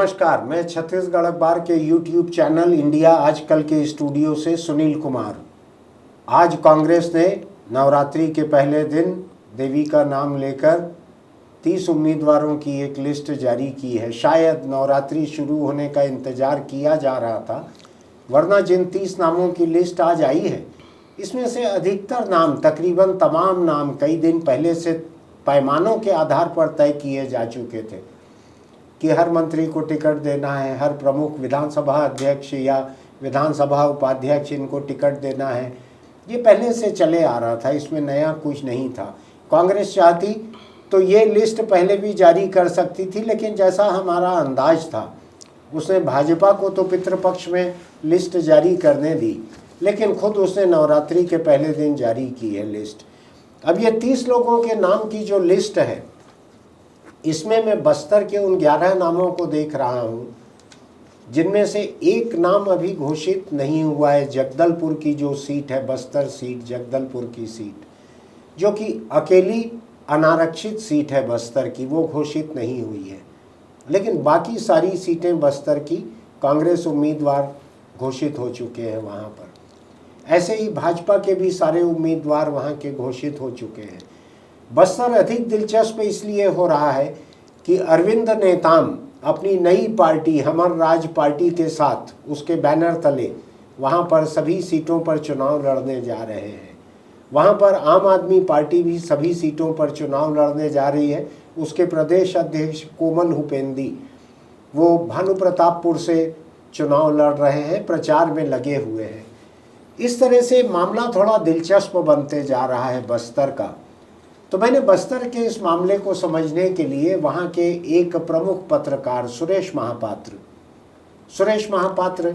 नमस्कार, मैं छत्तीसगढ़ अखबार के यूट्यूब चैनल इंडिया आजकल के स्टूडियो से सुनील कुमार। आज कांग्रेस ने नवरात्रि के पहले दिन देवी का नाम लेकर 30 उम्मीदवारों की एक लिस्ट जारी की है। शायद नवरात्रि शुरू होने का इंतज़ार किया जा रहा था, वरना जिन 30 नामों की लिस्ट आज आई है, इसमें से अधिकतर नाम, तकरीबन तमाम नाम कई दिन पहले से पैमानों के आधार पर तय किए जा चुके थे कि हर मंत्री को टिकट देना है, हर प्रमुख विधानसभा अध्यक्ष या विधानसभा उपाध्यक्ष इनको टिकट देना है। ये पहले से चले आ रहा था, इसमें नया कुछ नहीं था। कांग्रेस चाहती तो ये लिस्ट पहले भी जारी कर सकती थी, लेकिन जैसा हमारा अंदाज था उसने भाजपा को तो पितृपक्ष में लिस्ट जारी करने दी, लेकिन खुद उसने नवरात्रि के पहले दिन जारी की है लिस्ट। अब ये 30 लोगों के नाम की जो लिस्ट है, इसमें मैं बस्तर के उन 11 नामों को देख रहा हूँ, जिनमें से एक नाम अभी घोषित नहीं हुआ है। जगदलपुर की जो सीट है, बस्तर सीट, जगदलपुर की सीट, जो कि अकेली अनारक्षित सीट है बस्तर की, वो घोषित नहीं हुई है। लेकिन बाकी सारी सीटें बस्तर की कांग्रेस उम्मीदवार घोषित हो चुके हैं वहाँ पर। ऐसे ही भाजपा के भी सारे उम्मीदवार वहाँ के घोषित हो चुके हैं। बस्तर अधिक दिलचस्प इसलिए हो रहा है कि अरविंद नेताम अपनी नई पार्टी हमर राज पार्टी के साथ उसके बैनर तले वहाँ पर सभी सीटों पर चुनाव लड़ने जा रहे हैं। वहाँ पर आम आदमी पार्टी भी सभी सीटों पर चुनाव लड़ने जा रही है। उसके प्रदेश अध्यक्ष कोमल हुपेंदी वो भानुप्रतापपुर से चुनाव लड़ रहे हैं, प्रचार में लगे हुए हैं। इस तरह से मामला थोड़ा दिलचस्प बनते जा रहा है बस्तर का। तो मैंने बस्तर के इस मामले को समझने के लिए वहाँ के एक प्रमुख पत्रकार सुरेश महापात्र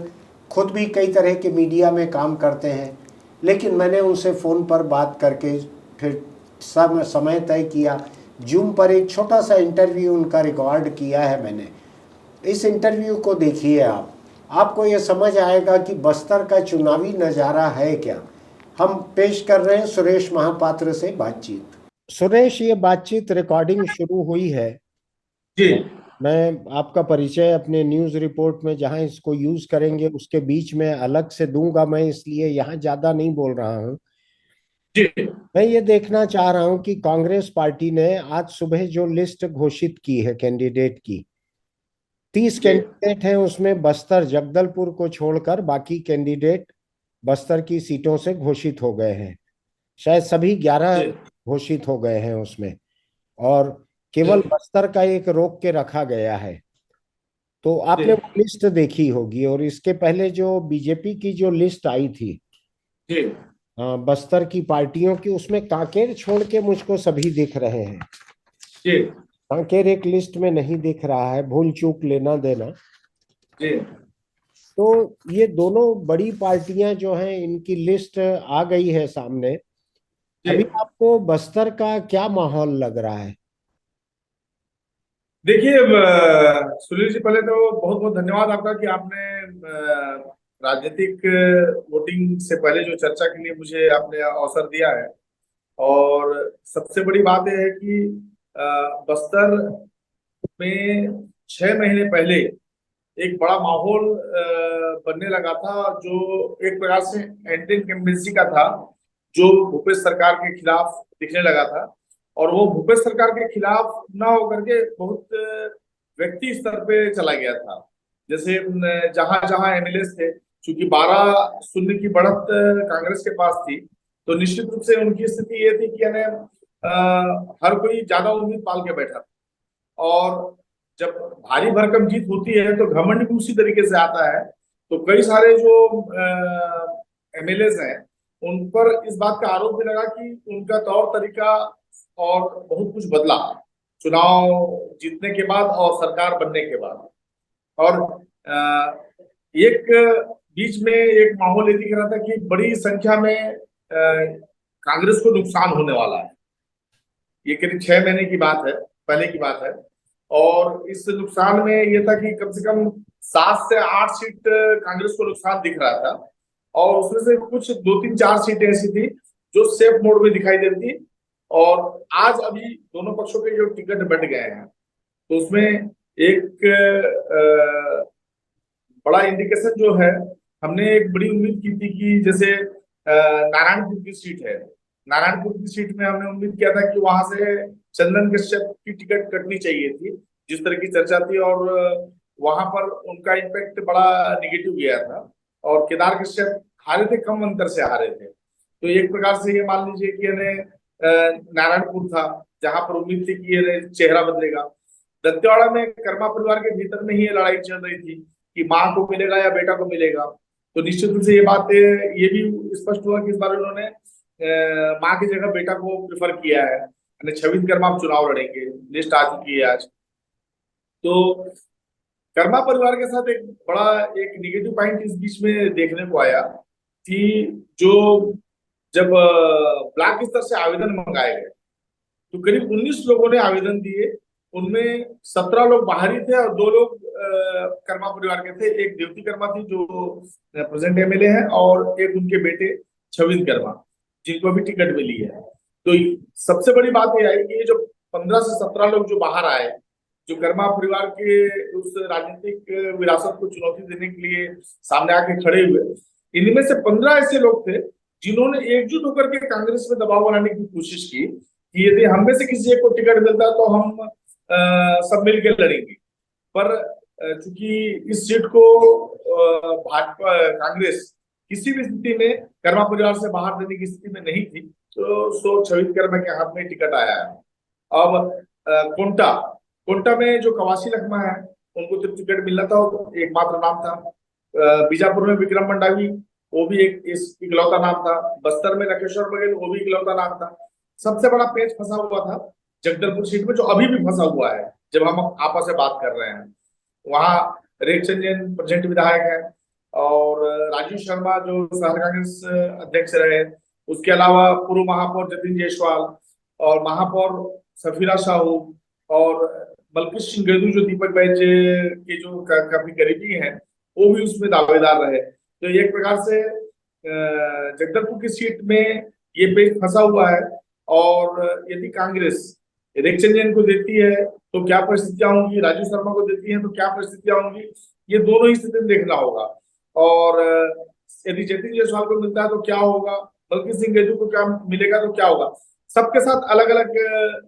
खुद भी कई तरह के मीडिया में काम करते हैं, लेकिन मैंने उनसे फ़ोन पर बात करके फिर समय तय किया। जूम पर एक छोटा सा इंटरव्यू उनका रिकॉर्ड किया है मैंने। इस इंटरव्यू को देखिए आपको ये समझ आएगा कि बस्तर का चुनावी नज़ारा है क्या। हम पेश कर रहे हैं सुरेश महापात्र से बातचीत। सुरेश, ये बातचीत रिकॉर्डिंग शुरू हुई है जी। मैं आपका परिचय अपने न्यूज़ रिपोर्ट में जहां इसको यूज़ करेंगे उसके बीच में अलग से दूंगा मैं, इसलिए यहाँ ज़्यादा नहीं बोल रहा हूँ। जी। मैं ये देखना चाह रहा हूँ कि कांग्रेस पार्टी ने आज सुबह जो लिस्ट घोषित की है कैंडिडेट की, 30 जी। कैंडिडेट हैं, उसमें बस्तर जगदलपुर को छोड़कर बाकी कैंडिडेट बस्तर की सीटों से घोषित हो गए हैं। शायद सभी 11 जी। घोषित हो गए हैं उसमें, और केवल जी। बस्तर का एक रोक के रखा गया है। तो जी। आपने वो लिस्ट देखी होगी, और इसके पहले जो बीजेपी की जो लिस्ट आई थी जी। बस्तर की पार्टियों की, उसमें कांकेर छोड़ के मुझको सभी दिख रहे हैं। जी। कांकेर एक लिस्ट में नहीं दिख रहा है, भूल चूक लेना देना। जी। तो ये दोनों बड़ी पार्टियां जो हैं, इनकी लिस्ट आ गई है सामने। जी। अभी आपको बस्तर का क्या माहौल लग रहा है? देखिए, सुनील जी, पहले तो बहुत बहुत धन्यवाद आपका कि आपने राजनीतिक वोटिंग से पहले जो चर्चा के लिए मुझे आपने अवसर दिया है। और सबसे बड़ी बात यह है कि बस्तर में 6 महीने पहले एक बड़ा माहौल बनने लगा था, जो एक प्रकार से एंटी इनकम्बेंसी का था, जो भूपेश सरकार के खिलाफ दिखने लगा था। और वो भूपेश सरकार के खिलाफ ना होकर के बहुत व्यक्ति स्तर पे चला गया था। जैसे जहां जहां एमएलए थे, चूंकि 12-0 की बढ़त कांग्रेस के पास थी, तो निश्चित रूप से उनकी स्थिति ये थी कि यानी हर कोई ज्यादा उम्मीद पाल के बैठा था। और जब भारी भरकम जीत होती है तो घमंड भी उसी तरीके से आता है। तो कई सारे जो एमएलए हैं, उन पर इस बात का आरोप भी लगा कि उनका तौर तरीका और बहुत कुछ बदला चुनाव जीतने के बाद और सरकार बनने के बाद। और एक बीच में एक माहौल ये दिख रहा था कि बड़ी संख्या में कांग्रेस को नुकसान होने वाला है। ये करीब 6 महीने की बात है, पहले की बात है। और इस नुकसान में ये था कि कम से कम 7 से 8 सीट कांग्रेस को नुकसान दिख रहा था। और उसमें से कुछ 2-3-4 सीटें ऐसी थी जो सेफ मोड में दिखाई देती थी। और आज अभी दोनों पक्षों के जो टिकट बंट गए हैं, तो उसमें एक बड़ा इंडिकेशन जो है, हमने एक बड़ी उम्मीद की थी कि जैसे नारायणपुर की सीट है, नारायणपुर की सीट में हमने उम्मीद किया था कि वहां से चंदन कश्यप की टिकट कटनी चाहिए थी, जिस तरह की चर्चा थी। और वहां पर उनका इम्पैक्ट बड़ा निगेटिव गया था, और केदार कश्यप हारे थे, कम अंतर से हारे थे। तो एक प्रकार से ये मान लीजिए कि नारायणपुर था जहां पर उम्मीद थी कि ये चेहरा बदलेगा। दंतेवाड़ा में कर्मा परिवार के भीतर में ही ये लड़ाई चल रही थी कि माँ को मिलेगा या बेटा को मिलेगा। तो निश्चित रूप से ये बात ये भी स्पष्ट हुआ कि इस बार उन्होंने माँ की जगह बेटा को प्रेफर किया है, यानी 26 कर्मा चुनाव लड़ेंगे, लिस्ट आ चुकी है आज। तो कर्मा परिवार के साथ एक बड़ा एक निगेटिव पॉइंट इस बीच में देखने को आया कि जो जब ब्लॉक स्तर से आवेदन मंगाए गए तो करीब 19 लोगों ने आवेदन दिए, उनमें 17 लोग बाहरी थे और 2 लोग कर्मा परिवार के थे। एक देवती कर्मा थी जो प्रेजेंट एमएलए है, और एक उनके बेटे छविंद कर्मा, जिनको भी टिकट मिली है। तो सबसे बड़ी बात यह आई कि ये जो 15 से 17 लोग जो बाहर आए, जो कर्मा परिवार के उस राजनीतिक विरासत को चुनौती देने के लिए सामने आके खड़े हुए, इनमें से 15 ऐसे लोग थे जिन्होंने एकजुट होकर के कांग्रेस में दबाव बनाने की कोशिश की कि यदि हम में से किसी एक को टिकट मिलता तो हम सब मिलकर लड़ेंगे। पर चूंकि इस सीट को भाजपा कांग्रेस किसी भी स्थिति में कर्मा परिवार से बाहर देने की स्थिति में नहीं थी, तो छवित कर्मा के हाथ में टिकट आया है। अब कोंटा कोंटा में जो कवासी लखमा है उनको तो टिकट मिलना था, एकमात्र नाम था। बीजापुर में विक्रम मंडावी, वो भी एक इकलौता नाम था। बस्तर में लकेश्वर बघेल, वो भी इकलौता नाम था। सबसे बड़ा पेच फंसा हुआ था जगदलपुर सीट में, जो अभी भी फंसा हुआ है जब हम आपस में बात कर रहे हैं। वहां रेखचंद जैन प्रेजेंट विधायक है, और राजीव शर्मा जो शहर कांग्रेस अध्यक्ष रहे, उसके अलावा पूर्व महापौर जतिन जायसवाल और महापौर सफीरा साहू और बल्कि सिंह गदू जो दीपक बैज के जो काफी करीबी हैं, वो भी उसमें दावेदार रहे। तो एक प्रकार से जगदलपुर की सीट में ये पेच फंसा हुआ है। और यदि कांग्रेस रेखचंद जैन को देती है तो क्या परिस्थितियां होंगी, राजू शर्मा को देती है तो क्या परिस्थितियां होंगी, ये दोनों ही स्थिति देखना होगा। और यदि जतिन जायसवाल को मिलता है तो क्या होगा, बल्कि सिंह गदू को क्या मिलेगा तो क्या होगा, सबके साथ अलग अलग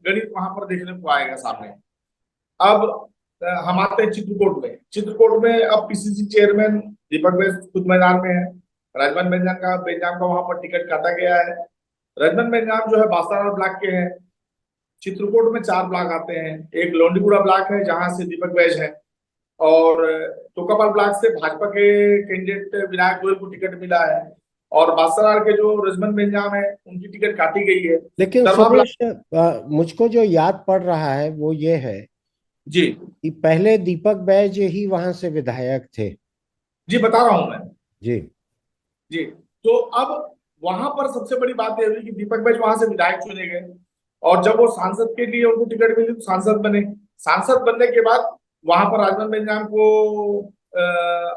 गणित वहां पर देखने को आएगा सामने। अब हम आते हैं चित्रकूट में। चित्रकूट में अब पीसीसी चेयरमैन दीपक बैज खुद मैदान में है। राजमन बेंजाम का वहां पर टिकट काटा गया है। राजमन बेंजाम जो है बास्तानार ब्लॉक के हैं। चित्रकूट में 4 ब्लॉक आते हैं। एक लोंडीगुड़ा ब्लॉक है जहां से दीपक बैज है, और तोकापाल ब्लॉक से भाजपा के कैंडिडेट विनायक गोयल को टिकट मिला है, और बास्तानार के जो रजमन बेंजाम है उनकी टिकट काटी गई है। लेकिन सुरेश, मुझको जो याद पड़ रहा है वो ये है जी कि पहले दीपक बैज ही वहां से विधायक थे। जी बता रहा हूं मैं। जी जी, तो अब वहां पर सबसे बड़ी बात यह हुई कि दीपक बैज वहां से विधायक चुने गए, और जब वो सांसद के लिए उनको टिकट मिली तो सांसद बने। सांसद बनने के बाद वहां पर राजमन बेंजाम को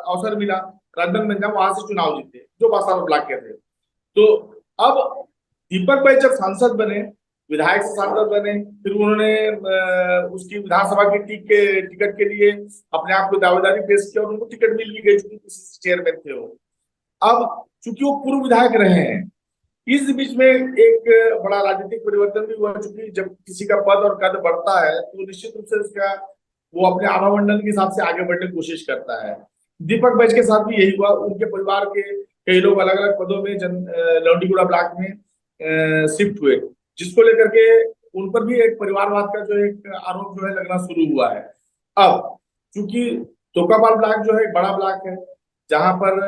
अवसर मिला। राजमन बेंजाम वहां से चुनाव जीते, जो बासार ब्लॉक के थे। तो अब दीपक भाई जब सांसद बने, विधायक से सांसद बने, फिर उन्होंने उसकी विधानसभा की टिकट के लिए अपने आप को दावेदारी पेश किया और उनको टिकट मिल भी गई, चूंकि चेयरमैन थे वो। अब चूंकि वो पूर्व विधायक रहे हैं, इस बीच में एक बड़ा राजनीतिक परिवर्तन भी हुआ, चूंकि जब किसी का पद और कद बढ़ता है तो निश्चित रूप से उसका वो अपने आवामंडल के हिसाब से आगे बढ़ने की कोशिश करता है। दीपक बैज के साथ भी यही हुआ। उनके परिवार के कई लोग अलग अलग पदों में लौंडीगुड़ा ब्लॉक में शिफ्ट हुए, जिसको लेकर के उन पर भी एक परिवारवाद का जो एक आरोप जो है लगना शुरू हुआ है। अब चूंकि तोकापाल ब्लॉक जो है एक बड़ा ब्लॉक है जहां पर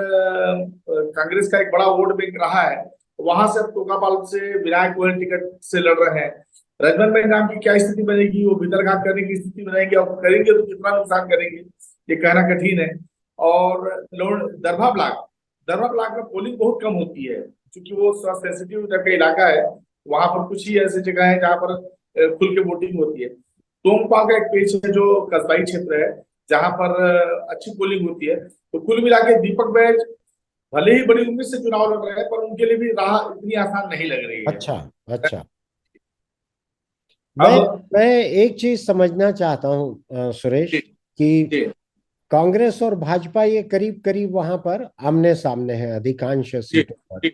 कांग्रेस का एक बड़ा वोट बैंक रहा है, वहां से अब तोकापाल से विनायक गोयल टिकट से लड़ रहे हैं। रजमन बेंजाम की क्या स्थिति बनेगी, वो भीतरघात करने की स्थिति बनाएंगे, और करेंगे तो कितना नुकसान करेंगे ये कहना कठिन है। और दरभा ब्लॉक में पोलिंग बहुत कम होती है, क्योंकि वो सेंसिटिव का इलाका है। वहां पर कुछ ही ऐसी जगह है जहां पर खुल के वोटिंग होती है। तोंगपा का एक पेज है जो कस्बाई क्षेत्र है, जहां पर अच्छी पोलिंग होती है। तो कुल मिला के दीपक बैज भले ही बड़ी उम्मीद से चुनाव लड़ रहे हैं, पर उनके लिए भी राह इतनी आसान नहीं लग रही है। अच्छा अच्छा। मैं अब मैं एक चीज समझना चाहता हूँ सुरेश, कि जी कांग्रेस और भाजपा ये करीब करीब वहां पर आमने सामने है अधिकांश जी सीटों पर। जी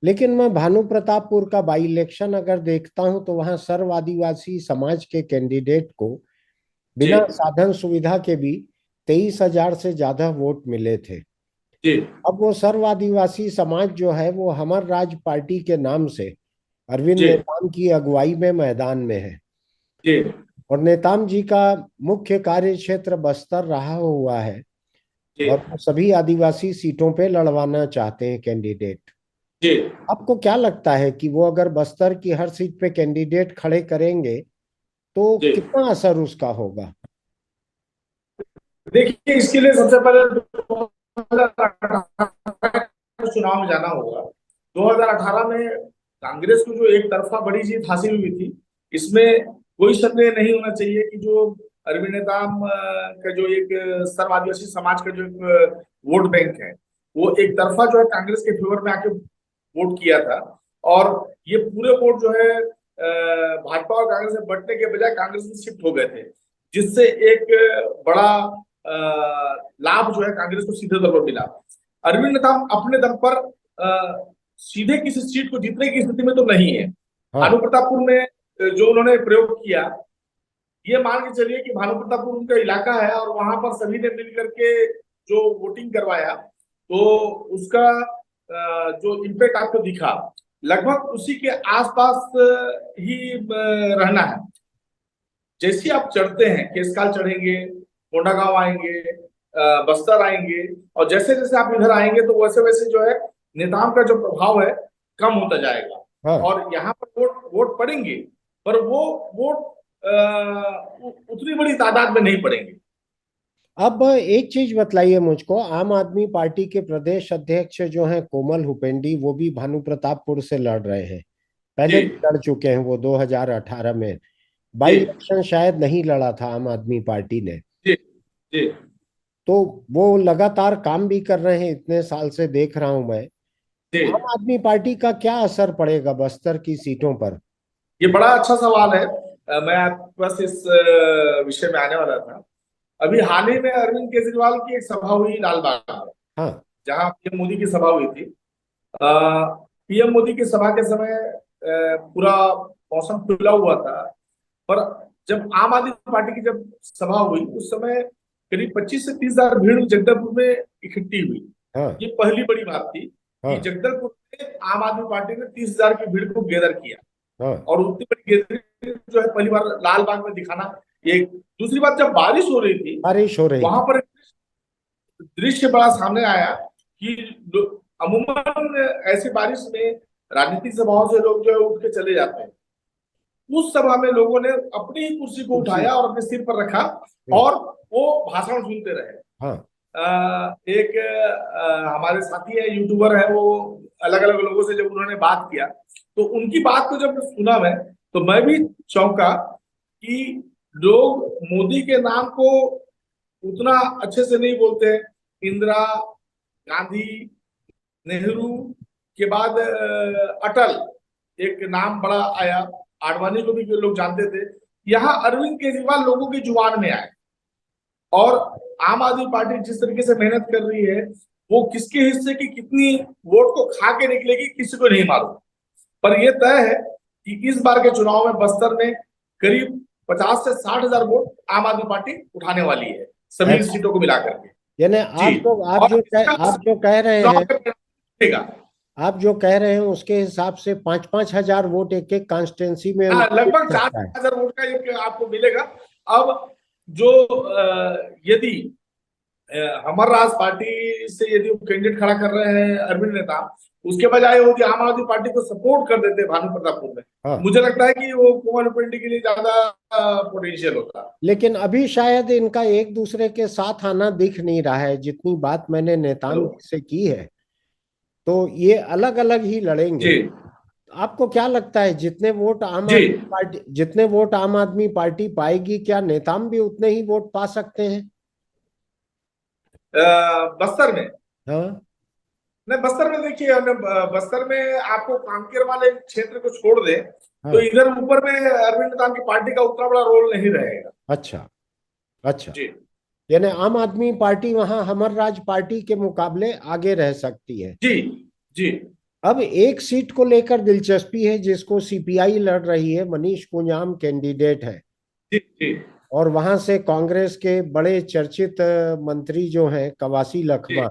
लेकिन मैं भानु प्रतापपुर का बाई इलेक्शन अगर देखता हूं तो वहां सर्व आदिवासी समाज के कैंडिडेट को जी बिना साधन सुविधा के भी 23,000 से ज्यादा वोट मिले थे। जी अब वो सर्व आदिवासी समाज जो है वो हमर राज पार्टी के नाम से अरविंद जी नेताम की अगुवाई में मैदान में है। जी और नेताम जी का मुख्य कार्य क्षेत्र बस्तर रहा हुआ है जी और वो सभी आदिवासी सीटों पे लड़वाना चाहते हैं कैंडिडेट। जी आपको क्या लगता है कि वो अगर बस्तर की हर सीट पे कैंडिडेट खड़े करेंगे तो जी कितना असर उसका होगा? देखिए, इसके लिए सबसे पहले 2018 चुनाव में जाना होगा। 2018 में कांग्रेस को जो एक तरफा बड़ी जीत हासिल हुई थी, इसमें कोई संदेह नहीं होना चाहिए कि जो अरविंद नेताम का जो एक सर्व आदिवासी समाज का जो एक वोट बैंक है, वो एक तरफा जो है कांग्रेस के फेवर में आके वोट किया था। और ये पूरे वोट जो है भाजपा और कांग्रेस में बंटने के बजाय कांग्रेस में शिफ्ट हो गए थे, जिससे एक बड़ा लाभ जो है कांग्रेस को सीधे तौर पर मिला। अरविंद नेताम अपने दम पर सीधे किसी सीट को जीतने की स्थिति में तो नहीं है। हाँ। भानु प्रतापपुर में जो उन्होंने प्रयोग किया, ये मान के चलिए कि भानु प्रतापपुर उनका इलाका है और वहां पर सभी ने मिल करके जो वोटिंग करवाया, तो उसका जो इम्पैक्ट आपको दिखा, लगभग उसी के आसपास ही रहना है। जैसे आप चढ़ते हैं, केसकाल चढ़ेंगे, कोंडागांव आएंगे, बस्तर आएंगे, और जैसे जैसे आप इधर आएंगे तो वैसे वैसे जो है नेताम का जो प्रभाव है कम होता जाएगा। हाँ। और यहाँ पर वोट वोट पड़ेंगे, पर वो वोट उतनी बड़ी तादाद में नहीं पड़ेंगे। अब एक चीज बताइए मुझको, आम आदमी पार्टी के प्रदेश अध्यक्ष जो हैं कोमल हुपेंडी, वो भी भानु प्रतापपुर से लड़ रहे हैं। जी पहले भी लड़ चुके हैं वो 2018 में। जी बाई इलेक्शन शायद नहीं लड़ा था आम आदमी पार्टी ने। जी जी तो वो लगातार काम भी कर रहे हैं, इतने साल से देख रहा हूं मैं। जी आम आदमी पार्टी का क्या असर पड़ेगा बस्तर की सीटों पर? ये बड़ा अच्छा सवाल है। मैं बस इस विषय में आने वाला था। अभी हाल ही में अरविंद केजरीवाल की एक सभा हुई लालबाग में, हाँ। जहां पीएम मोदी की सभा हुई थी। पीएम मोदी की सभा के समय पूरा मौसम खुला हुआ था, पर जब आम आदमी पार्टी की जब सभा हुई उस समय करीब 25 से 30 हजार भीड़ जगदलपुर में इकट्ठी हुई। हाँ। ये पहली बड़ी बात थी कि हाँ। जगदलपुर में आम आदमी पार्टी ने 30 हजार की भीड़ को गैदर किया। हाँ। और उतनी बड़ी गैदरिंग जो है पहली बार लाल बाग में दिखाना। एक दूसरी बात, जब बारिश हो रही थी बारिश हो रही वहां थी। पर दृश्य बड़ा सामने आया कि अमूमन ऐसी बारिश में राजनीतिक सभाओं से लोग जो है उठ के चले जाते हैं। उस सभा में लोगों ने अपनी ही कुर्सी को कुर्सी। उठाया और अपने सिर पर रखा हम्म। और वो भाषण सुनते रहे। हाँ। एक हमारे साथी है, यूट्यूबर है, वो अलग अलग लोगों से जब उन्होंने बात किया तो उनकी बात को जब सुना मैं, तो मैं भी चौंका कि लोग मोदी के नाम को उतना अच्छे से नहीं बोलते। इंदिरा गांधी, नेहरू के बाद अटल एक नाम बड़ा आया, आडवाणी को भी जो लोग जानते थे। यहाँ अरविंद केजरीवाल लोगों की जुबान में आए। और आम आदमी पार्टी जिस तरीके से मेहनत कर रही है, वो किसके हिस्से की कितनी वोट को खा के निकलेगी किसी को नहीं मालूम। पर यह तय है कि इस बार के चुनाव में बस्तर में करीब 50 से 60 हजार वोट आम आदमी पार्टी उठाने वाली है, सभी ऐसा, सीटों को मिलाकर के। यानी जी। और इसका आप जो कह रहे चुनाव हैं, में मिलेगा। आप जो कह रहे हैं उसके हिसाब से 5-5 हजार वोट एक एक कॉन्स्टिट्यूंसी में हाँ, मिल लगभग चार सकता है। हजार वोट का एक आपको मिलेगा। अब जो यदि हमर राज पार्टी से यदि वो कैंडिडेट खड़ा कर रहे हैं अरविंद नेता, उसके बजाय वो आम आदमी पार्टी को सपोर्ट कर देते भानु प्रतापपुर में, हाँ। मुझे लगता है कि वो कोमल हुपेंडी के लिए ज्यादा पोटेंशियल होता। लेकिन अभी शायद इनका एक दूसरे के साथ आना दिख नहीं रहा है, जितनी बात मैंने नेताम हेलो। जी से की है। तो ये अलग अलग ही जी लड़ेंगे। आपको क्या लगता है जी जितने वोट आम आदमी पार्टी पाएगी, क्या नेताम भी उतने ही वोट पा सकते हैं? बस्तर में हाँ। नहीं, बस्तर में देखिए, बस्तर में आपको कांकेर वाले क्षेत्र को छोड़ दे तो हाँ। इधर ऊपर में अरविंद नेताम की पार्टी का उतना बड़ा रोल नहीं रहेगा। अच्छा। अच्छा। जी यानी आम आदमी पार्टी वहां हमर राज पार्टी के मुकाबले आगे रह सकती है। जी जी अब एक सीट को लेकर दिलचस्पी है, जिसको सीपीआई लड़ रही है, मनीष कुंजाम कैंडिडेट है। जी जी और वहां से कांग्रेस के बड़े चर्चित मंत्री जो हैं कवासी जी लखमा,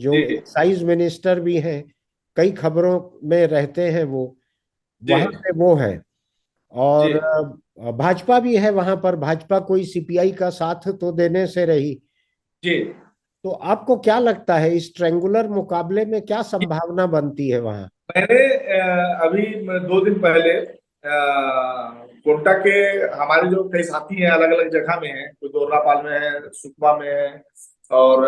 जो जी एक्साइज मिनिस्टर भी हैं, कई खबरों में रहते हैं वो, जी वहां पे वो है। जी और भाजपा भी है वहां पर, भाजपा कोई सीपीआई का साथ तो देने से रही। जी। तो आपको क्या लगता है इस ट्रेंगुलर मुकाबले में क्या संभावना बनती है वहां? मैंने अभी 2 दिन पहले कोटा के हमारे जो कई साथी हैं अलग अलग जगह में हैं, कोई दोरनापाल में है, सुकमा में है, और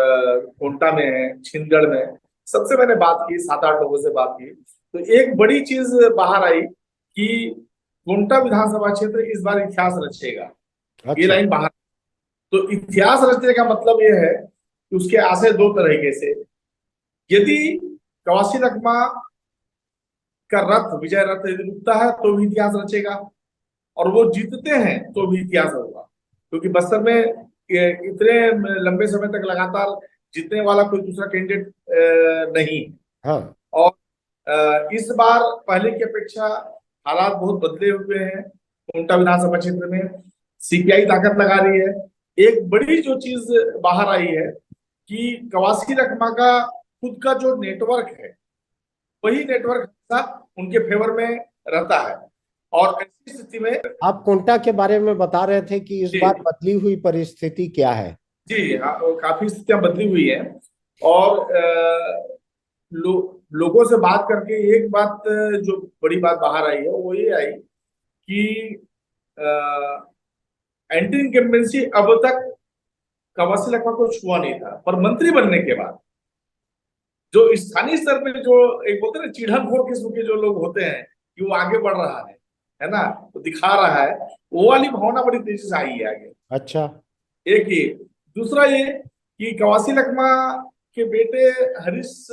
कोटा में है, छिंदगढ़ में है। सबसे मैंने बात की, 7-8 लोगों से बात की, तो एक बड़ी चीज बाहर आई कि कोटा विधानसभा क्षेत्र इस बार इतिहास रचेगा। ये अच्छा। लाइन बाहर। तो इतिहास रचने का मतलब ये है कि उसके आशय दो तरीके से। यदि कवासी लखमा का रथ, विजय रथ यदि रुकता है तो भी इतिहास रचेगा, और वो जीतते हैं तो भी इतिहास होगा। क्योंकि बस्तर में इतने लंबे समय तक लगातार जीतने वाला कोई दूसरा कैंडिडेट नहीं। हाँ। और इस बार पहले की अपेक्षा हालात बहुत बदले हुए हैं कोंटा विधानसभा क्षेत्र में। सीपीआई ताकत लगा रही है। एक बड़ी जो चीज बाहर आई है कि कवासी लखमा का खुद का जो नेटवर्क है, वही नेटवर्क उनके फेवर में रहता है। और ऐसी स्थिति में आप कोंटा के बारे में बता रहे थे कि इस जी बार बदली हुई परिस्थिति क्या है? जी हाँ, वो काफी स्थितियां बदली हुई हैं। और लोगों से बात करके एक बात, जो बड़ी बात बाहर आई है वो ये आई कि एंटी इनकम्बेंसी अब तक कवासी लखमा को छुआ नहीं था, पर मंत्री बनने के बाद जो स्थानीय स्तर पे जो एक बोलते हैं ना चिढ़नखोर किस्म के जो लोग होते हैं कि वो आगे बढ़ रहा है ना, तो दिखा रहा है, वो वाली भावना बड़ी तेजी से आई है आगे। अच्छा। एक ये। दूसरा ये कि कवासी लखमा के बेटे हरीश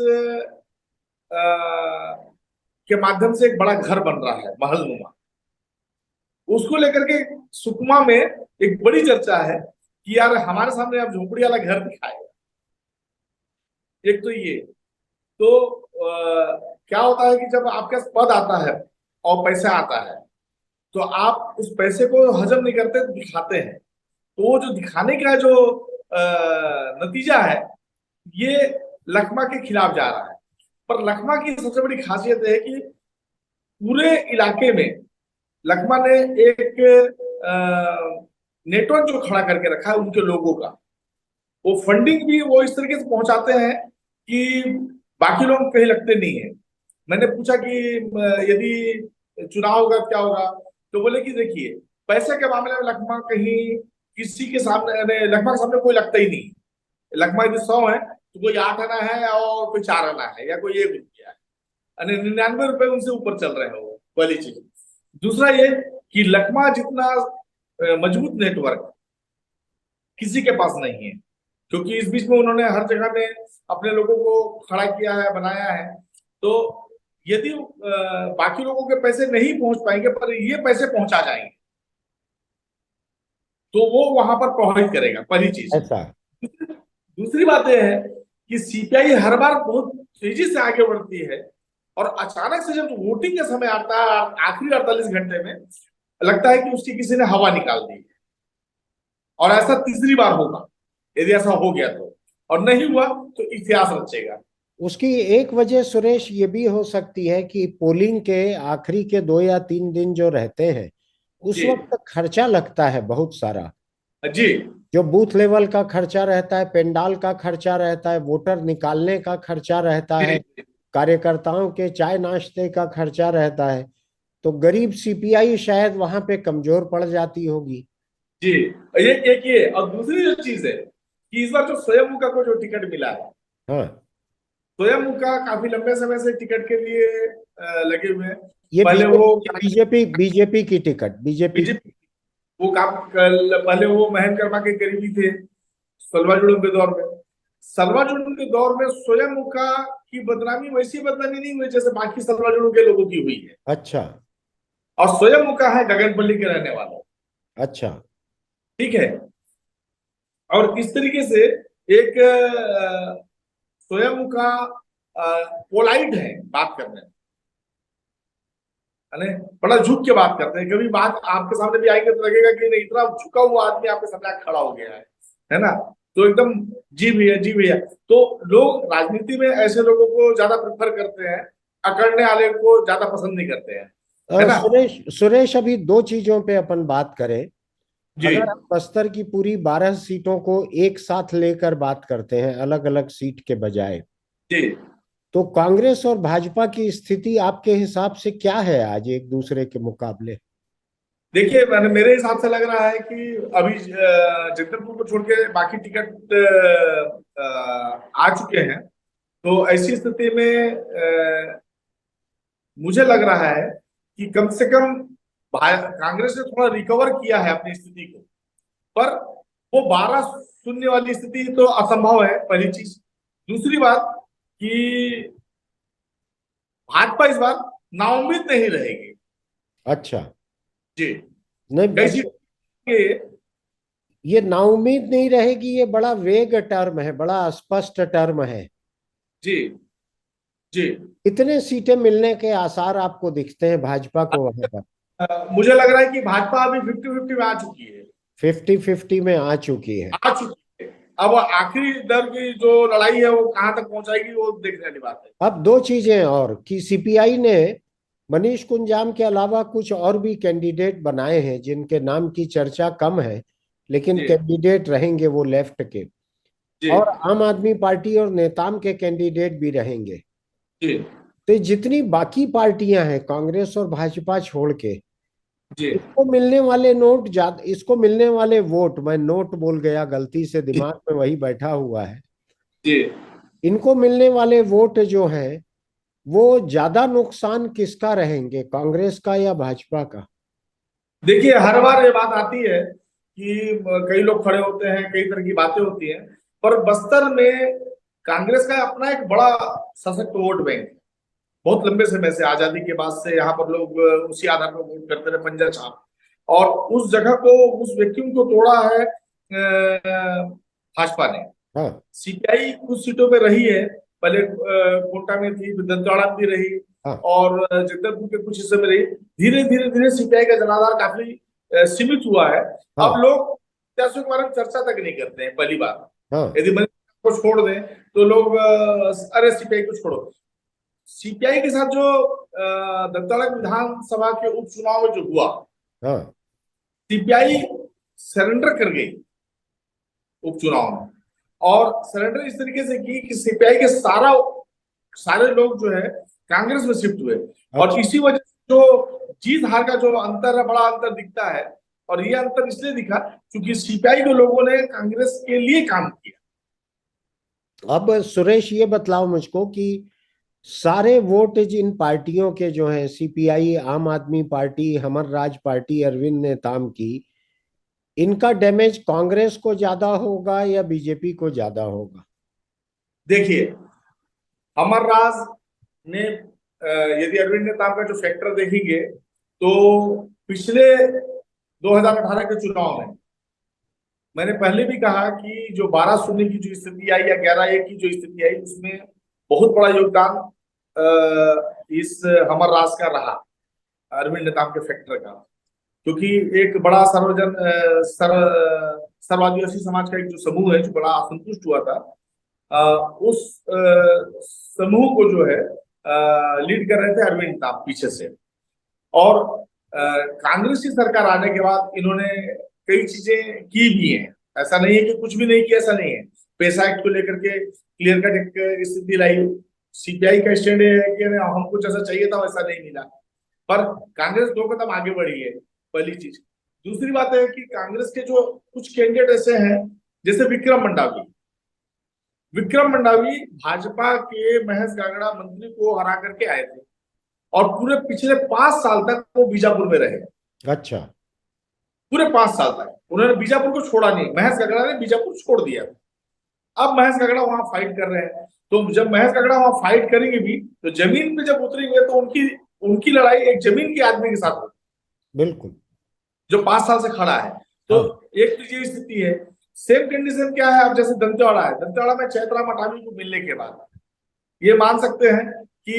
के माध्यम से एक बड़ा घर बन रहा है महलनुमा। उसको लेकर के सुकमा में एक बड़ी चर्चा है कि यार हमारे सामने अब झोपड़ी वाला घर दिखाएगा। एक तो ये। तो क्या होता है कि जब आपके पास पद आता है और पैसा आता है, तो आप उस पैसे को हजम नहीं करते, दिखाते हैं। तो वो जो दिखाने का जो नतीजा है, ये लखमा के खिलाफ जा रहा है। पर लखमा की सबसे बड़ी खासियत है कि पूरे इलाके में लखमा ने एक नेटवर्क जो खड़ा करके रखा है उनके लोगों का। वो फंडिंग भी वो इस तरीके से पहुंचाते हैं कि बाकी लोग कहीं लगते नहीं है। मैंने पूछा कि यदि चुनाव होगा क्या होगा, तो बोले कि देखिए पैसे के मामले में लखमा कहीं किसी के सामने, लखमा के सामने कोई लगता ही नहीं। लखमा यदि 100 है तो कोई 8 आना है और कोई 4 आना है या कोई 1 रुपया है, 99 रुपए उनसे ऊपर चल रहे हैं वो, पहली चीज। दूसरा ये कि लखमा जितना मजबूत नेटवर्क किसी के पास नहीं है, क्योंकि इस बीच में उन्होंने हर जगह में अपने लोगों को खड़ा किया है, बनाया है। तो यदि बाकी लोगों के पैसे नहीं पहुंच पाएंगे पर ये पैसे पहुंचा जाएंगे, तो वो वहां पर प्रभावित करेगा, पहली चीज। ऐसा। दूसरी बात यह है कि सीपीआई हर बार बहुत तेजी से आगे बढ़ती है, और अचानक से जब वोटिंग का समय आता है आखिरी 48 घंटे में, लगता है कि उसकी किसी ने हवा निकाल दी है। और ऐसा तीसरी बार होगा यदि ऐसा हो गया तो, और नहीं हुआ तो इतिहास रचेगा। उसकी एक वजह सुरेश ये भी हो सकती है कि पोलिंग के आखिरी के 2 या 3 दिन जो रहते हैं, उस जी वक्त खर्चा लगता है बहुत सारा। जी जो बूथ लेवल का खर्चा रहता है, पेंडाल का खर्चा रहता है, वोटर निकालने का खर्चा रहता है, जी कार्यकर्ताओं के चाय नाश्ते का खर्चा रहता है। तो गरीब सीपीआई शायद वहां पे कमजोर पड़ जाती होगी। जी। ये एक ये, और दूसरी जो चीज है कि इस बार जो स्वयं को जो टिकट मिला है, हाँ। स्वयं का काफी लंबे समय से टिकट के लिए लगे हुए हैं। ये पहले वो बीजेपी बीजेपी बीजेपी की टिकट, बीजेपी। बीजेपी, वो काम पहले वो महेंद्र कर्मा के करीबी थे सलवा जुड़ूम के दौर में। सलवा जुड़ूम के दौर में स्वयं की बदनामी वैसी बदनामी नहीं हुई जैसे बाकी सलवा जुड़ूम के लोगों की हुई है। अच्छा। और स्वयं है गगनपल्ली के रहने वाला। अच्छा। ठीक है। और किस तरीके से एक स्वयं का पोलाइट है बात करने में, है ना, बड़ा झुक के बात करते हैं। कभी बात आपके सामने भी आएंगे तो लगेगा कि नहीं, इतना झुका हुआ आदमी आपके सामने आके खड़ा हो गया है ना। तो एकदम जी भैया जी भैया। तो लोग राजनीति में ऐसे लोगों को ज्यादा प्रेफर करते हैं, अकड़ने वाले को ज्यादा पसंद नहीं करते हैं, है ना। सुरेश सुरेश, अभी दो चीजों पे अपन बात करें। जी अगर हम बस्तर की पूरी 12 सीटों को एक साथ लेकर बात करते हैं, अलग अलग सीट के बजाय, जी। तो कांग्रेस और भाजपा की स्थिति आपके हिसाब से क्या है आज एक दूसरे के मुकाबले? देखिए, मैंने मेरे हिसाब से लग रहा है कि अभी जगदलपुर को छोड़ के बाकी टिकट आ चुके हैं। तो ऐसी स्थिति में मुझे लग रहा है कि कम से कम कांग्रेस ने थोड़ा रिकवर किया है अपनी स्थिति को। पर वो 12-0 वाली स्थिति तो असंभव है, पहली चीज। दूसरी बात कि भाजपा इस बार नाउम्मीद नहीं रहेगी। अच्छा। जी। नहीं, कई सीट के। ये नाउम्मीद नहीं रहेगी, ये बड़ा वेग टर्म है, बड़ा स्पष्ट टर्म है। जी जी। कितने सीटें मिलने के आसार आपको दिखते हैं भाजपा को वहां पर? मुझे लग रहा है कि भाजपा अभी 50-50 में आ चुकी है। 50-50 में आ चुकी है। आ चुकी है। अब आखिरी दर की जो लड़ाई है वो कहां तक पहुंचाएगी, वो देखने वाली बात है। अब दो चीजें और कि सीपीआई ने मनीष कुंजाम के अलावा कुछ और भी कैंडिडेट बनाए हैं जिनके नाम की चर्चा कम है, लेकिन जी कैंडिडेट रहेंगे वो लेफ्ट के। जी और आम आदमी पार्टी और नेताम के कैंडिडेट भी रहेंगे। जी तो जितनी बाकी पार्टियां हैं कांग्रेस और भाजपा छोड़ के, जी इसको मिलने वाले नोट ज्यादा, इसको मिलने वाले वोट, मैं नोट बोल गया गलती से, दिमाग में वही बैठा हुआ है। जी। इनको मिलने वाले वोट जो हैं वो ज्यादा नुकसान किसका रहेंगे, कांग्रेस का या भाजपा का? देखिए, हर बार ये बात आती है कि कई लोग खड़े होते हैं, कई तरह की बातें होती हैं। पर बस्तर में कांग्रेस का अपना एक बड़ा सशक्त वोट बैंक है। बहुत लंबे समय से, आजादी के बाद से यहाँ पर लोग उसी आधार पर वोट करते रहे, पंजा छाप। और उस जगह को, उस वैक्यूम को तोड़ा है भाजपा ने। हाँ सीपीआई कुछ सीटों पे रही है, पहले कोटा में थी, फिर दंतेवाड़ा में भी रही, हाँ और जगदलपुर के कुछ हिस्से में रही। धीरे धीरे धीरे सीपीआई का जनाधार काफी सीमित हुआ है। अब हाँ लोग प्रत्याशियों के बारे में चर्चा तक नहीं करते हैं, पहली बार। हाँ यदि मनीष को छोड़ दें तो लोग अरे सीपीआई को छोड़ो। सीपीआई के साथ जो दंतेवाड़ा विधानसभा के उपचुनाव में जो हुआ, हाँ सीपीआई सरेंडर कर गई उपचुनाव में। और सरेंडर इस तरीके से की कि सीपीआई के सारे लोग जो है कांग्रेस में शिफ्ट हुए। और अच्छा। इसी वजह से जो जीत हार का जो अंतर है, बड़ा अंतर दिखता है। और ये अंतर इसलिए दिखा क्योंकि सीपीआई के लोगों ने कांग्रेस के लिए काम किया। अब सुरेश ये बतलाओ मुझको कि सारे वोट जिन पार्टियों के जो हैं, सीपीआई, आम आदमी पार्टी, हमर राज पार्टी, अरविंद नेताम की, इनका डैमेज कांग्रेस को ज्यादा होगा या बीजेपी को ज्यादा होगा? देखिए, अमर राज ने यदि अरविंद नेताम का जो फैक्टर देखेंगे तो पिछले 2018 के चुनाव में मैंने पहले भी कहा कि जो 12-0 की जो स्थिति आई या 11-1 की जो स्थिति आई, उसमें बहुत बड़ा योगदान इस हमर राज का रहा, अरविंद नेताम के फैक्टर का। क्योंकि एक बड़ा सर्व आदिवासी समाज का एक जो समूह है, जो बड़ा असंतुष्ट हुआ था, उस समूह को जो है लीड कर रहे थे अरविंद नेताम पीछे से। और कांग्रेस की सरकार आने के बाद इन्होंने कई चीजें की भी हैं। ऐसा नहीं है कि कुछ भी नहीं किया, ऐसा नहीं है। पैसा एक्ट को लेकर के क्लियर कट एक स्थिति लाई। सीपीआई का स्टैंड है कि हमको जैसा चाहिए था वैसा नहीं मिला। पर कांग्रेस 2 कदम आगे बढ़ी है, पहली चीज। दूसरी बात है कि कांग्रेस के जो कुछ कैंडिडेट ऐसे हैं, जैसे विक्रम मंडावी भाजपा के महेश गागड़ा मंत्री को हरा करके आए थे। और पूरे पिछले 5 साल तक वो बीजापुर में रहे। अच्छा। पूरे 5 साल तक उन्होंने बीजापुर को छोड़ा नहीं। महेश गागड़ा ने बीजापुर छोड़ दिया। अब महेश गागड़ा वहां फाइट कर रहे हैं। तो जब महेश गागड़ा वहां फाइट करेंगे भी, तो जमीन पे जब उतरेंगे तो उनकी उनकी लड़ाई एक जमीन के आदमी के साथ होगी, बिल्कुल। जो 5 साल से खड़ा है। तो हाँ एक तो ये स्थिति है। सेम कंडीशन क्या है, अब जैसे दंतेवाड़ा है, दंतेवाड़ा में चैत्रा मटावी को मिलने के बाद ये मान सकते हैं कि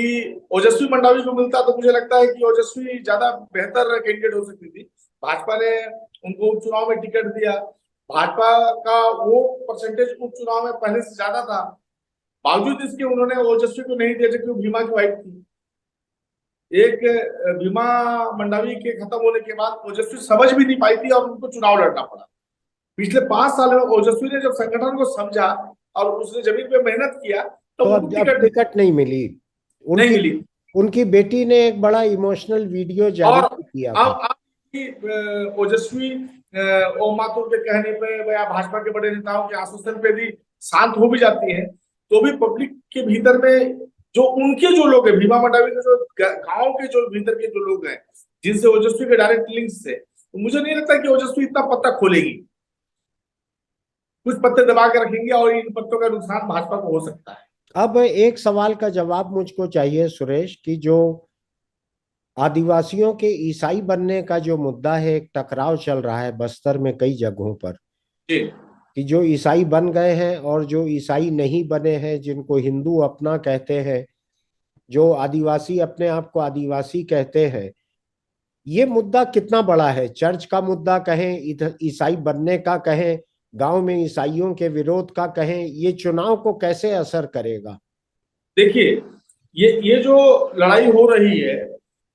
ओजस्वी मंडावी को मिलता तो मुझे लगता है कि ओजस्वी ज्यादा बेहतर कैंडिडेट हो सकती थी। भाजपा ने उनको उपचुनाव में टिकट दिया, भाजपा का वो परसेंटेज उपचुनाव में पहले से ज्यादा था, बावजूद इसके उन्होंने ओजस्वी को नहीं दिया, जबकि वो भीमा की वाइफ थी। एक भीमा मंडावी के खत्म होने के बाद ओजस्वी समझ भी नहीं पाई थी और उनको चुनाव लड़ना पड़ा। पिछले 5 साल में ओजस्वी ने जब संगठन को समझा और उसने जमीन पे मेहनत किया तो तो उनको अब टिकट टिकट नहीं मिली नहीं उनकी। मिली। उनकी बेटी ने एक बड़ा इमोशनल वीडियो जारी और किया था। अब ओजस्वी ओम माथुर के कहने पे या भाजपा के बड़े नेताओं के आश्वासन पे भी शांत हो भी जाती है, तो भी पब्लिक के भीतर में जो उनके जो लोग हैं, भीमा मंडावी के जो गांव के जो भीतर के जो लोग हैं जिनसे ओजस्वी के डायरेक्ट लिंक्स थे, तो मुझे नहीं लगता कि ओजस्वी इतना पत्ता खोलेगी। कुछ पत्ते दबा के रखेंगे और इन पत्तों का नुकसान भाजपा को हो सकता है। अब एक सवाल का जवाब मुझको चाहिए सुरेश, कि जो आदिवासियों के ईसाई बनने का जो मुद्दा है, एक टकराव चल रहा है बस्तर में कई जगहों पर, जी कि जो ईसाई बन गए हैं और जो ईसाई नहीं बने हैं, जिनको हिंदू अपना कहते हैं, जो आदिवासी अपने आप को आदिवासी कहते हैं, ये मुद्दा कितना बड़ा है? चर्च का मुद्दा कहें, इधर ईसाई बनने का कहें, गांव में ईसाइयों के विरोध का कहें, ये चुनाव को कैसे असर करेगा? देखिए, ये जो लड़ाई हो रही है,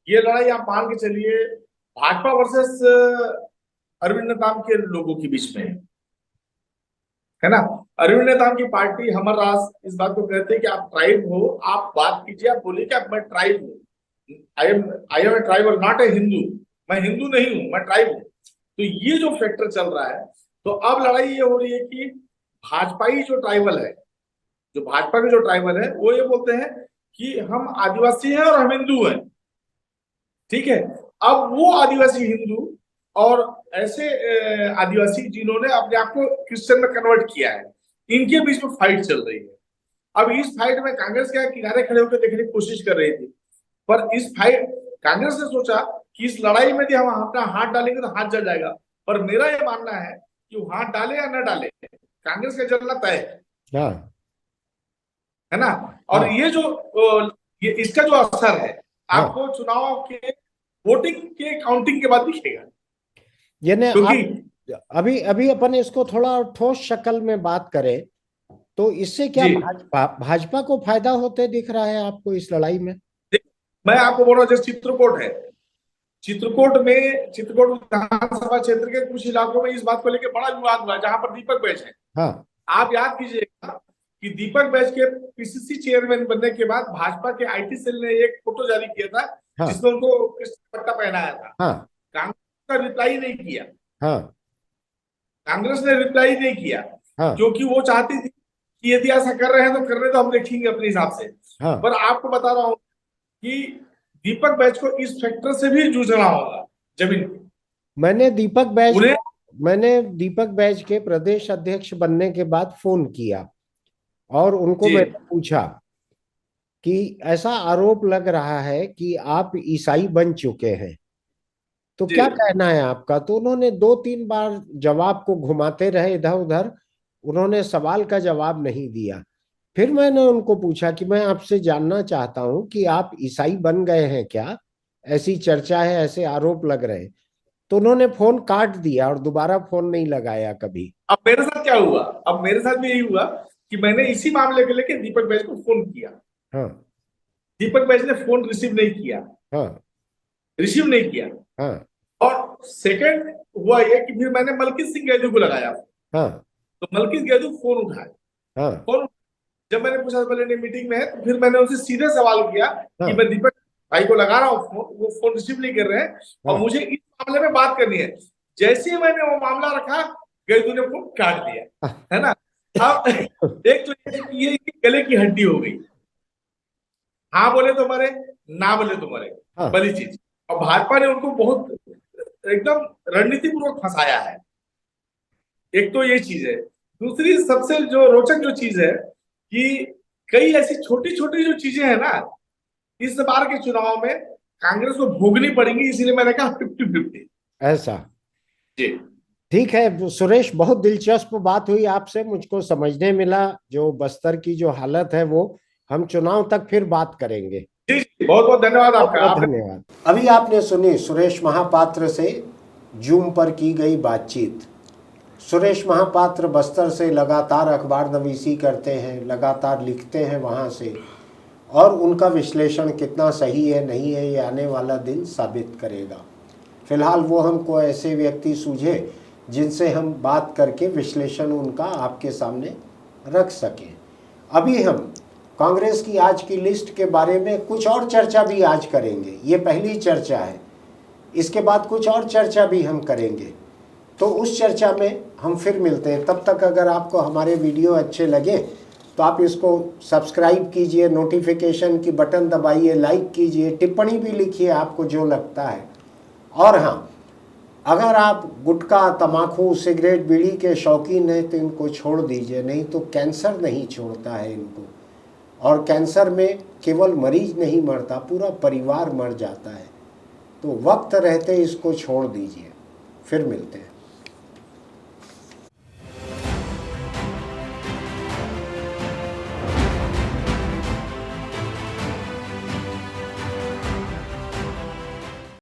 ये लड़ाई आप मान के चलिए भाजपा वर्सेस अरविंद नेताम के लोगों के बीच में है ना। अरविंद नेताम की पार्टी हमर राज इस बात को कहते हैं कि आप ट्राइब हो, आप बात कीजिए, आप बोलिए कि आप मैं ट्राइब हूँ, आई एम ए ट्राइब और नॉट ए हिंदू, मैं हिंदू नहीं हूं, मैं ट्राइब हूँ। तो ये जो फैक्टर चल रहा है, तो अब लड़ाई ये हो रही है कि भाजपाई जो ट्राइबल है, जो भाजपा के जो ट्राइबल है, वो ये बोलते हैं कि हम आदिवासी हैं और हम हिंदू हैं। ठीक है, अब वो आदिवासी हिंदू और ऐसे आदिवासी जिन्होंने अपने आप को क्रिश्चियन में कन्वर्ट किया है, इनके बीच में फाइट चल रही है। अब इस फाइट में कांग्रेस क्या किनारे खड़े होकर देखने की कोशिश कर रही थी, पर इस फाइट कांग्रेस ने सोचा कि इस लड़ाई में यदि हम अपना हाथ डालेंगे तो हाथ जल जाएगा। पर मेरा यह मानना है कि वो हाथ डाले या न डाले, कांग्रेस का जलना तय हाँ है ना। और हाँ ये इसका जो असर है हाँ। आपको चुनाव के वोटिंग के काउंटिंग के बाद दिखेगा, यानी क्योंकि आप अभी अभी अपन इसको थोड़ा ठोस शक्ल में बात करें, तो इससे क्या जी भाजपा भाजपा को फायदा होते दिख रहा है आपको इस लड़ाई में? मैं आपको बोल रहा हूँ, जैसे चित्रकूट है, चित्रकूट विधानसभा क्षेत्र के कुछ इलाकों में इस बात को लेकर बड़ा विवाद हुआ जहां पर दीपक बैज है। हाँ आप याद कीजिएगा कि दीपक बैज के पीसीसी चेयरमैन बनने के बाद भाजपा के आईटी सेल ने एक फोटो जारी किया था हाँ जिसमें उनको कृष्ण पट्टा पहनाया था। हाँ कांग्रेस का रिप्लाई नहीं किया, हाँ कांग्रेस ने रिप्लाई नहीं किया, हाँ क्योंकि वो चाहती थी कि यदि ऐसा कर रहे हैं तो करने तो हम देखेंगे अपने हिसाब से। हाँ। पर आपको बता रहा हूं कि दीपक बैच को इस फैक्टर से भी जूझना होगा जमीन पे। मैंने दीपक बैज उन्हें मैंने दीपक बैज के प्रदेश अध्यक्ष बनने के बाद फोन किया और उनको जी मैंने पूछा कि ऐसा आरोप लग रहा है कि आप ईसाई बन चुके हैं, तो जी क्या कहना है आपका? तो उन्होंने 2-3 बार जवाब को घुमाते रहे इधर उधर, उन्होंने सवाल का जवाब नहीं दिया। फिर मैंने उनको पूछा कि मैं आपसे जानना चाहता हूं कि आप ईसाई बन गए हैं क्या? ऐसी चर्चा है, ऐसे आरोप लग रहे हैं। तो उन्होंने फोन काट दिया और दोबारा फोन नहीं लगाया कभी। अब मेरे साथ क्या हुआ, अब मेरे साथ भी यही हुआ कि मैंने इसी मामले को लेकर दीपक बैच को फोन किया। हाँ दीपक बैच ने फोन रिसीव नहीं किया, हाँ रिसीव नहीं किया। हाँ और सेकंड हुआ ये कि फिर मैंने मलकित सिंह गैदू को लगाया, हाँ तो मलकित गैदू फोन उठाए। हाँ फोन जब मैंने पूछा पहले मीटिंग में है, तो फिर मैंने उनसे सीधे सवाल किया कि हाँ मैं दीपक भाई को लगा रहा हूँ फोन, वो फोन रिसीव नहीं कर रहे हैं और हाँ मुझे इस मामले में बात करनी है। जैसे ही मैंने वो मामला रखा, गैदू ने फोन काट दिया, हाँ है ना। अब एक तो ये गले की हड्डी हो गई, हाँ बोले तो मरे, ना बोले तो मरे, हाँ। बड़ी चीज। और भाजपा ने उनको बहुत एकदम रणनीति पूर्वक फंसाया है। एक तो ये चीज है, दूसरी सबसे जो रोचक जो चीज है कि कई ऐसी छोटी छोटी जो चीजें हैं ना, इस बार के चुनाव में कांग्रेस को भोगनी पड़ेंगी, इसीलिए मैंने कहा 50-50। ऐसा। जी ठीक है सुरेश, बहुत दिलचस्प बात हुई आपसे, मुझको समझने मिला जो बस्तर की जो हालत है वो। हम चुनाव तक फिर बात करेंगे। जी जी, बहुत बहुत धन्यवाद बहुत आपका। बहुत आप धन्यवाद। अभी आपने सुनी सुरेश महापात्र से जूम पर की गई बातचीत। सुरेश महापात्र बस्तर से लगातार अखबार नवीसी करते हैं, लगातार लिखते हैं वहाँ से, और उनका विश्लेषण कितना सही है नहीं है ये आने वाला दिन साबित करेगा। फिलहाल वो हमको ऐसे व्यक्ति सूझे जिनसे हम बात करके विश्लेषण उनका आपके सामने रख सकें। अभी हम कांग्रेस की आज की लिस्ट के बारे में कुछ और चर्चा भी आज करेंगे। ये पहली चर्चा है, इसके बाद कुछ और चर्चा भी हम करेंगे। तो उस चर्चा में हम फिर मिलते हैं। तब तक अगर आपको हमारे वीडियो अच्छे लगे तो आप इसको सब्सक्राइब कीजिए, नोटिफिकेशन की बटन दबाइए, लाइक कीजिए, टिप्पणी भी लिखिए आपको जो लगता है। और हाँ, अगर आप गुटखा, तम्बाकू, सिगरेट, बीड़ी के शौकीन हैं तो इनको छोड़ दीजिए, नहीं तो कैंसर नहीं छोड़ता है इनको। और कैंसर में केवल मरीज नहीं मरता, पूरा परिवार मर जाता है। तो वक्त रहते इसको छोड़ दीजिए। फिर मिलते हैं।